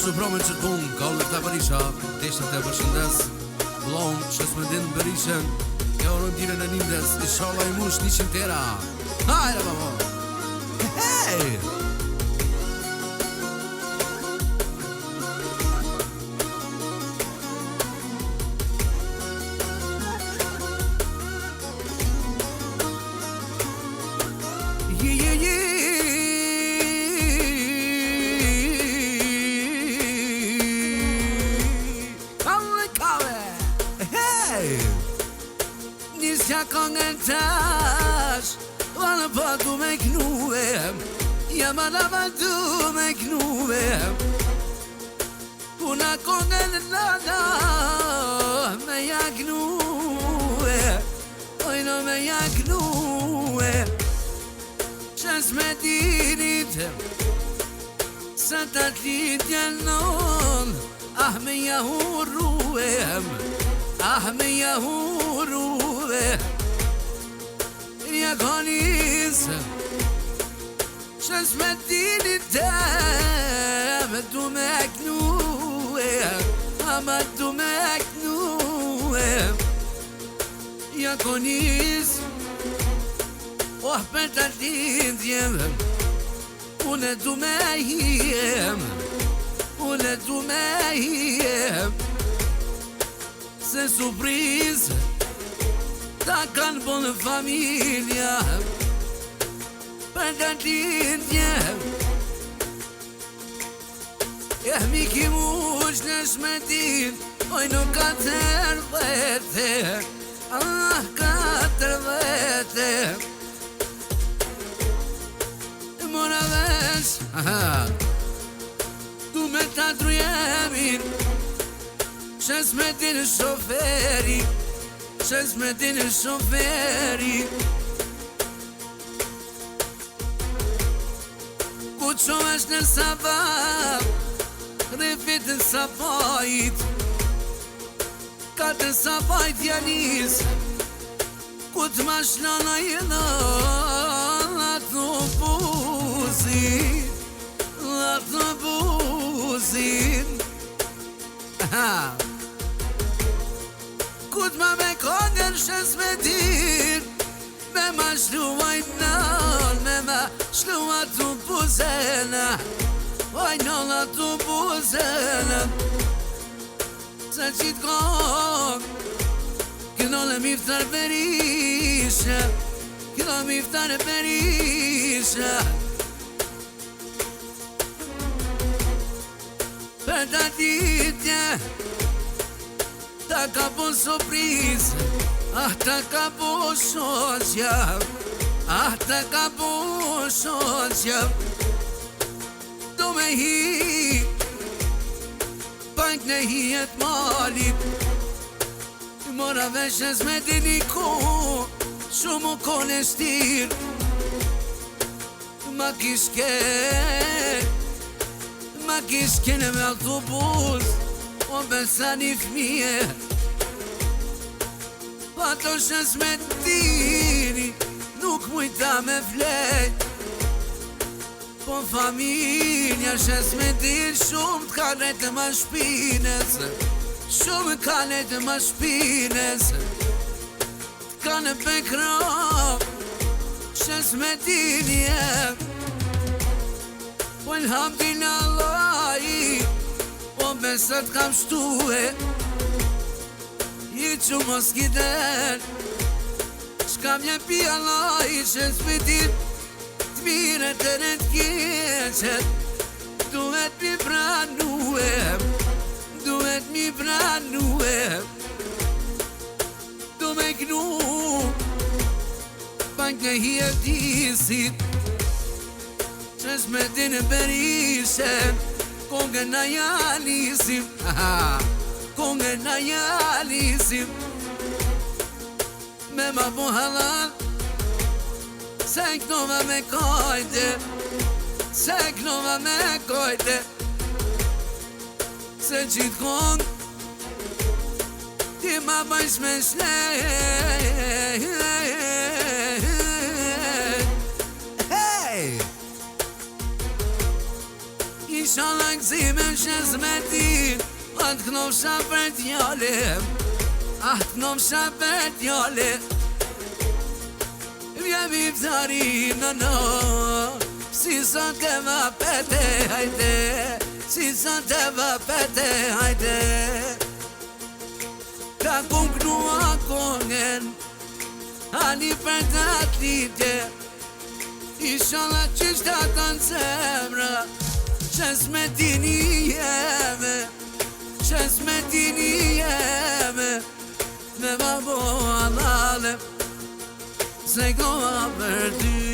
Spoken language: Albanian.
Supromën që t'pun, kallë të Berisha, deshën të përshëndes, vlon, qës më din Berishën, e orën dire në nindes, i shala i mush 100 tera. Hajra, babo! Hej! Nisja kongën tash, vana pa du me knuem, jama lava du me knuem. Puna kongën nada, me ja knuem, ojno me ja knuem. Qës me dinit, sa ta t'litja non, ah me ja hurruem, ah me ja hurruem. Ja konis, qës me dinit me du me knuem, ama du me knuem. Ja konis, oh për të lindjem, unë du me hiem, unë du me hiem. Se surpriz ta kanë bënë familja për të lindjem. Mi ki mush në shmetin, oj nuk ka tërvete, ah ka tërvete. Mora vesh, du me ta trujemin, qës me din shoferi, qës me din shoferi. Ku qovesh në sabab, rifit në sabajt, ka të sabajt janis, ku t'ma shlana jena, atë buzin, atë buzin. Ku t'ma me kongën shes me dir, me ma shluaj nal, me ma shluaj t'u buzena, oj nëlla t'u buzena. Se qitë kongë, këno le miftar Berisha, këno miftar Berisha. Për ta ditje, ta ka po surpriz, ah ta ka po shoqja, ah ta ka po shoqja. Do me hi, bank në hijet malit, mora veshës me dini ku, shumë u kone shtir, ma kishke, ma kishkene me autobus, o besa një fmije. Pa to shës me dini, nuk mujta me flejt, po familja shës me din, shumë t'kanet ma shpines, shumë kanet ma shpines, t'kane pekro, shës me dini e. Po alhamdulillahi, po besat kam shtue, i që mos kiden, shkam një pi Allah i shës me din, t'mire të në t'kjeqet, duhet mi pranuem, duhet mi pranuem. Du me knu, bank në hjetisit, qës me din Berishen, kongën na jalisim, kongën na jalisim. Me ma po halan, se knova me kajte, se knova me kajte. Se qitë kongë, ti ma bajsh me shlej. Inshallah gëzime shes me din Atë knosha për t'jale Atë knosha për t'jale Vjem i pëtari në Si sa të va pete hajde Si sa të va pete hajde Ka këngnua kongen Ani për t'atlite Inshallah qishtë ata në zemra Qes me dini jeme Qes me dini jeme Me babo alale Se goa për ty